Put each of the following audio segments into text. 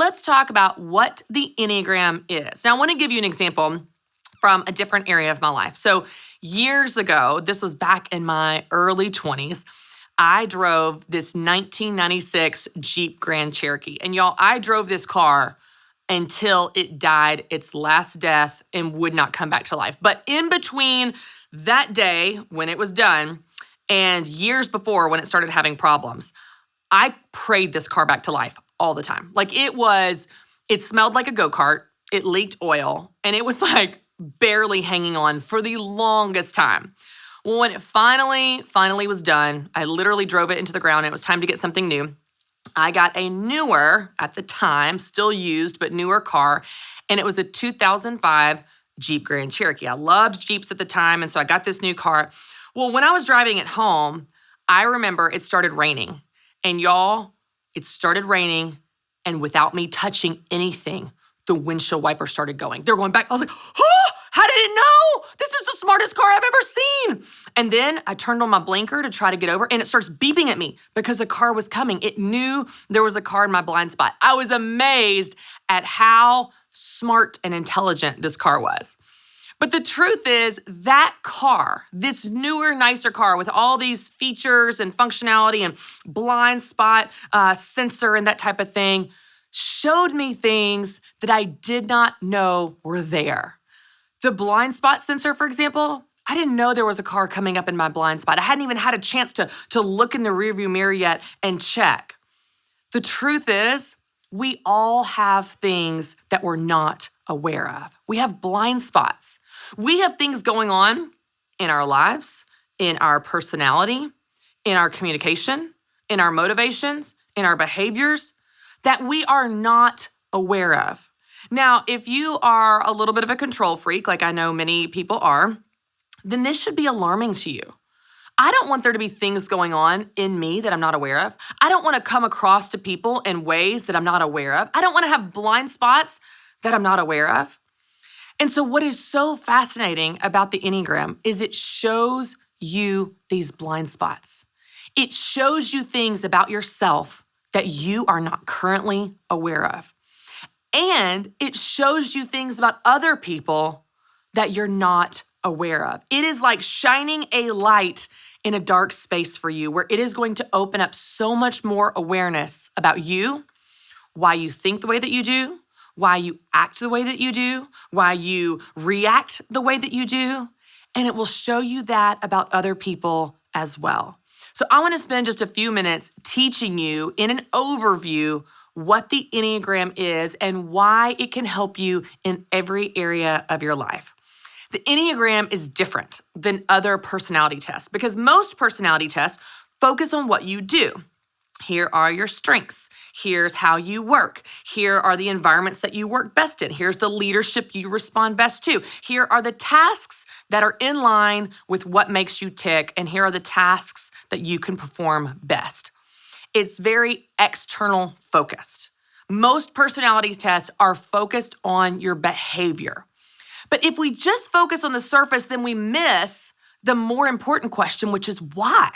let's talk about what the Enneagram is. Now, I want to give you an example from a different area of my life. So years ago, this was back in my early 20s, I drove this 1996 Jeep Grand Cherokee. And y'all, I drove this car until it died its last death and would not come back to life. But in between that day when it was done and years before when it started having problems, I prayed this car back to life all the time. Like it smelled like a go-kart, it leaked oil, and it was like barely hanging on for the longest time. Well, when it finally was done, I literally drove it into the ground and it was time to get something new. I got a newer, at the time, still used, but newer car, and it was a 2005 Jeep Grand Cherokee. I loved Jeeps at the time, and so I got this new car. Well, when I was driving it home, I remember it started raining. And y'all, it started raining, and without me touching anything, the windshield wiper started going. They're going back. I was like, oh, how did it know? This is the smartest car I've ever seen. And then I turned on my blinker to try to get over, and it starts beeping at me because a car was coming. It knew there was a car in my blind spot. I was amazed at how smart and intelligent this car was. But the truth is that car, this newer, nicer car with all these features and functionality and blind spot sensor and that type of thing, showed me things that I did not know were there. The blind spot sensor, for example, I didn't know there was a car coming up in my blind spot. I hadn't even had a chance to look in the rearview mirror yet and check. The truth is, we all have things that we're not aware of. We have blind spots. We have things going on in our lives, in our personality, in our communication, in our motivations, in our behaviors that we are not aware of. Now, if you are a little bit of a control freak, like I know many people are, then this should be alarming to you. I don't want there to be things going on in me that I'm not aware of. I don't want to come across to people in ways that I'm not aware of. I don't want to have blind spots that I'm not aware of. And so what is so fascinating about the Enneagram is it shows you these blind spots. It shows you things about yourself that you are not currently aware of. And it shows you things about other people that you're not aware of. It is like shining a light in a dark space for you where it is going to open up so much more awareness about you, why you think the way that you do, why you act the way that you do, why you react the way that you do, and it will show you that about other people as well. So I want to spend just a few minutes teaching you in an overview what the Enneagram is and why it can help you in every area of your life. The Enneagram is different than other personality tests because most personality tests focus on what you do. Here are your strengths. Here's how you work. Here are the environments that you work best in. Here's the leadership you respond best to. Here are the tasks that are in line with what makes you tick, and here are the tasks that you can perform best. It's very external focused. Most personality tests are focused on your behavior. But if we just focus on the surface, then we miss the more important question, which is why?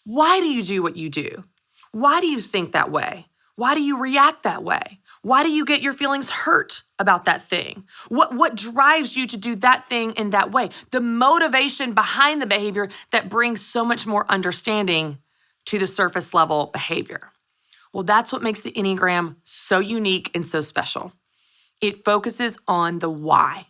Why do you do what you do? Why do you think that way? Why do you react that way? Why do you get your feelings hurt about that thing? What drives you to do that thing in that way? The motivation behind the behavior that brings so much more understanding to the surface level behavior. Well, that's what makes the Enneagram so unique and so special. It focuses on the why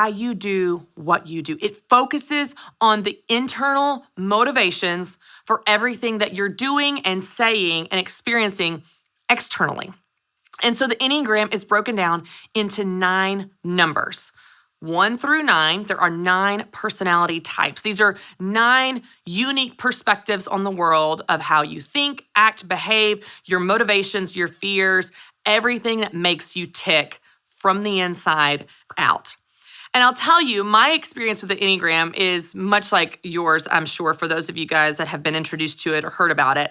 you do what you do. It focuses on the internal motivations for everything that you're doing and saying and experiencing externally. And so the Enneagram is broken down into 9 numbers. 1 through 9, there are 9 personality types. These are 9 unique perspectives on the world of how you think, act, behave, your motivations, your fears, everything that makes you tick from the inside out. And I'll tell you, my experience with the Enneagram is much like yours, I'm sure, for those of you guys that have been introduced to it or heard about it.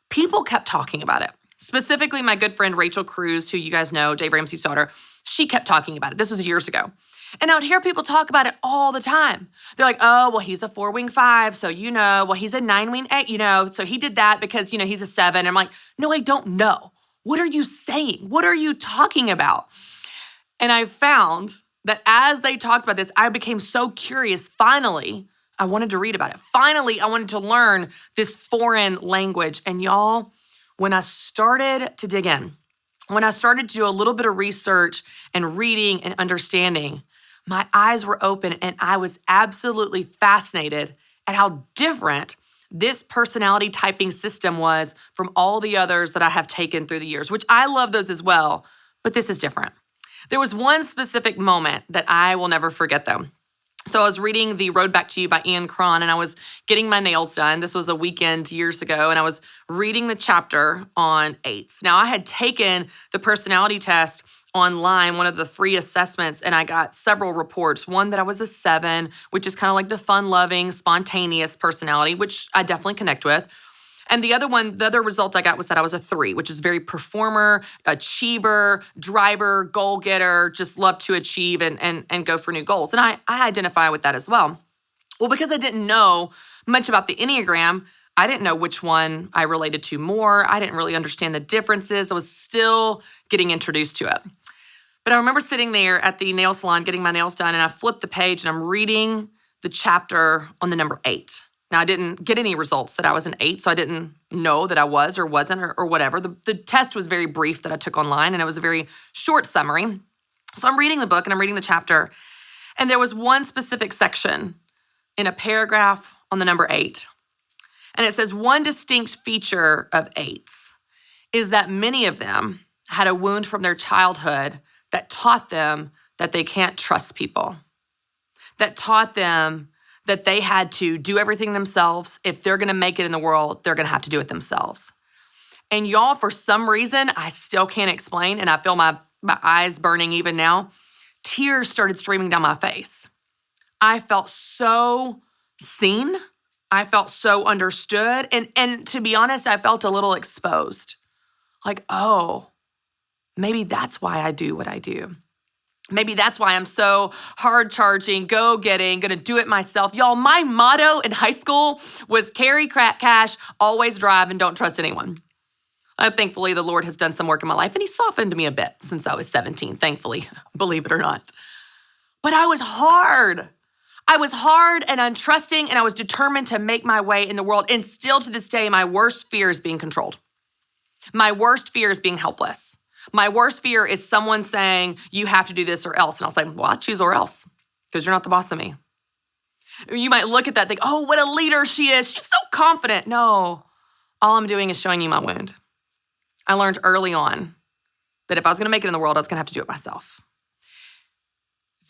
People kept talking about it. Specifically, my good friend Rachel Cruz, who you guys know, Dave Ramsey's daughter, she kept talking about it. This was years ago. And I would hear people talk about it all the time. They're like, oh, well, he's a 4-wing 5, so you know. Well, he's a 9-wing 8, you know. So he did that because, you know, he's a 7. And I'm like, no, I don't know. What are you saying? What are you talking about? And I found that as they talked about this, I became so curious. Finally, I wanted to read about it. Finally, I wanted to learn this foreign language. And y'all, when I started to dig in, when I started to do a little bit of research and reading and understanding, my eyes were open and I was absolutely fascinated at how different this personality typing system was from all the others that I have taken through the years, which I love those as well, but this is different. There was one specific moment that I will never forget though. So I was reading The Road Back to You by Ian Cron, and I was getting my nails done. This was a weekend years ago, and I was reading the chapter on eights. Now, I had taken the personality test online, one of the free assessments, and I got several reports. One that I was a 7, which is kind of like the fun-loving, spontaneous personality, which I definitely connect with. And the other result I got was that I was a 3, which is very performer, achiever, driver, goal getter, just love to achieve and go for new goals. And I identify with that as well. Well, because I didn't know much about the Enneagram, I didn't know which one I related to more. I didn't really understand the differences. I was still getting introduced to it. But I remember sitting there at the nail salon getting my nails done, and I flipped the page and I'm reading the chapter on the number 8. Now, I didn't get any results that I was an 8, so I didn't know that I was or wasn't or whatever. The test was very brief that I took online, and it was a very short summary. So I'm reading the book, and I'm reading the chapter, and there was one specific section in a paragraph on the number 8, and it says, one distinct feature of 8s is that many of them had a wound from their childhood that taught them that they can't trust people, that taught them that they had to do everything themselves. If they're gonna make it in the world, they're gonna have to do it themselves. And y'all, for some reason, I still can't explain, and I feel my eyes burning even now, tears started streaming down my face. I felt so seen. I felt so understood. And to be honest, I felt a little exposed. Like, oh, maybe that's why I do what I do. Maybe that's why I'm so hard-charging, go-getting, gonna do it myself. Y'all, my motto in high school was carry cash, always drive, and don't trust anyone. Thankfully, the Lord has done some work in my life, and he softened me a bit since I was 17, thankfully, believe it or not. But I was hard. I was hard and untrusting, and I was determined to make my way in the world. And still to this day, my worst fear is being controlled. My worst fear is being helpless. My worst fear is someone saying, you have to do this or else. And I'll say, well, I choose or else, because you're not the boss of me. You might look at that and think, oh, what a leader she is. She's so confident. No, all I'm doing is showing you my wound. I learned early on that if I was going to make it in the world, I was going to have to do it myself.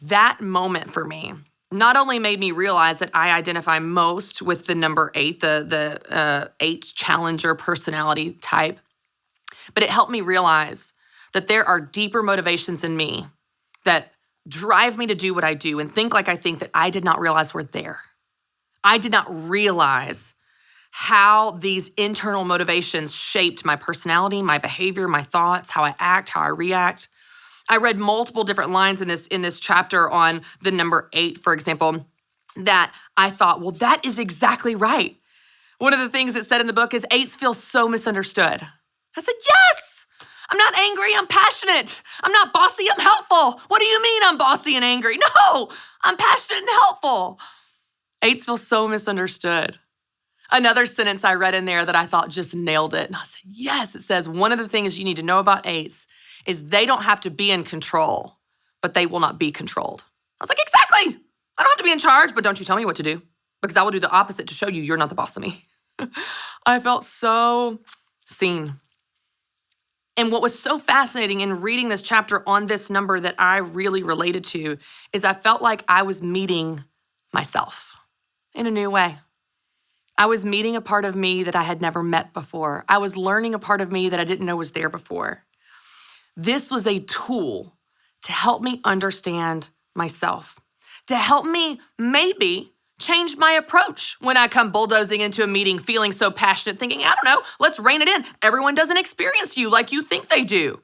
That moment for me not only made me realize that I identify most with the number 8, the 8 challenger personality type, but it helped me realize that there are deeper motivations in me that drive me to do what I do and think like I think that I did not realize were there. I did not realize how these internal motivations shaped my personality, my behavior, my thoughts, how I act, how I react. I read multiple different lines in this chapter on the number 8, for example, that I thought, well, that is exactly right. One of the things it said in the book is 8s feel so misunderstood. I said, yes! I'm not angry, I'm passionate. I'm not bossy, I'm helpful. What do you mean I'm bossy and angry? No, I'm passionate and helpful. 8s feel so misunderstood. Another sentence I read in there that I thought just nailed it. And I said, yes, it says, one of the things you need to know about 8s is they don't have to be in control, but they will not be controlled. I was like, exactly. I don't have to be in charge, but don't you tell me what to do, because I will do the opposite to show you you're not the boss of me. I felt so seen. And what was so fascinating in reading this chapter on this number that I really related to is I felt like I was meeting myself in a new way. I was meeting a part of me that I had never met before. I was learning a part of me that I didn't know was there before. This was a tool to help me understand myself, to help me maybe change my approach when I come bulldozing into a meeting feeling so passionate, thinking, I don't know, let's rein it in. Everyone doesn't experience you like you think they do.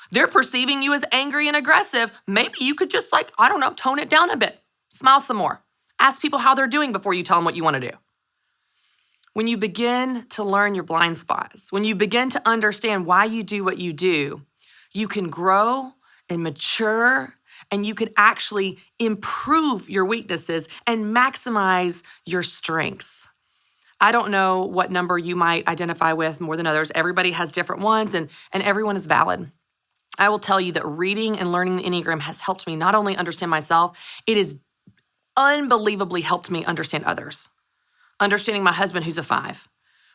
They're perceiving you as angry and aggressive. Maybe you could just tone it down a bit. Smile some more. Ask people how they're doing before you tell them what you want to do. When you begin to learn your blind spots, when you begin to understand why you do what you do, you can grow and mature, and you can actually improve your weaknesses and maximize your strengths. I don't know what number you might identify with more than others. Everybody has different ones, and everyone is valid. I will tell you that reading and learning the Enneagram has helped me not only understand myself, it has unbelievably helped me understand others. Understanding my husband, who's a 5.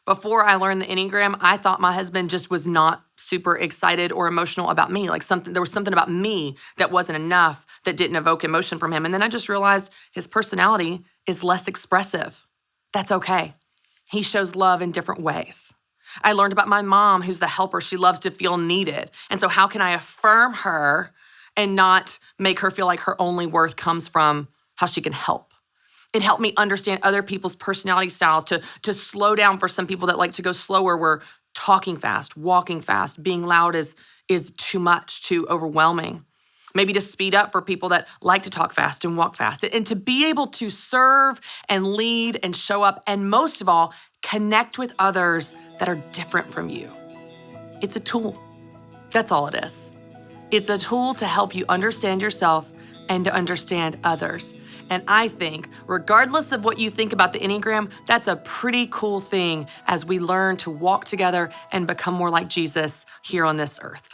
Before I learned the Enneagram, I thought my husband just was not super excited or emotional about me. There was something about me that wasn't enough, that didn't evoke emotion from him. And then I just realized his personality is less expressive. That's okay. He shows love in different ways. I learned about my mom, who's the helper. She loves to feel needed. And so how can I affirm her and not make her feel like her only worth comes from how she can help? It helped me understand other people's personality styles, to slow down for some people that like to go slower, where talking fast, walking fast, being loud is too much, too overwhelming. Maybe to speed up for people that like to talk fast and walk fast. And to be able to serve and lead and show up, and most of all, connect with others that are different from you. It's a tool. That's all it is. It's a tool to help you understand yourself and to understand others. And I think, regardless of what you think about the Enneagram, that's a pretty cool thing as we learn to walk together and become more like Jesus here on this earth.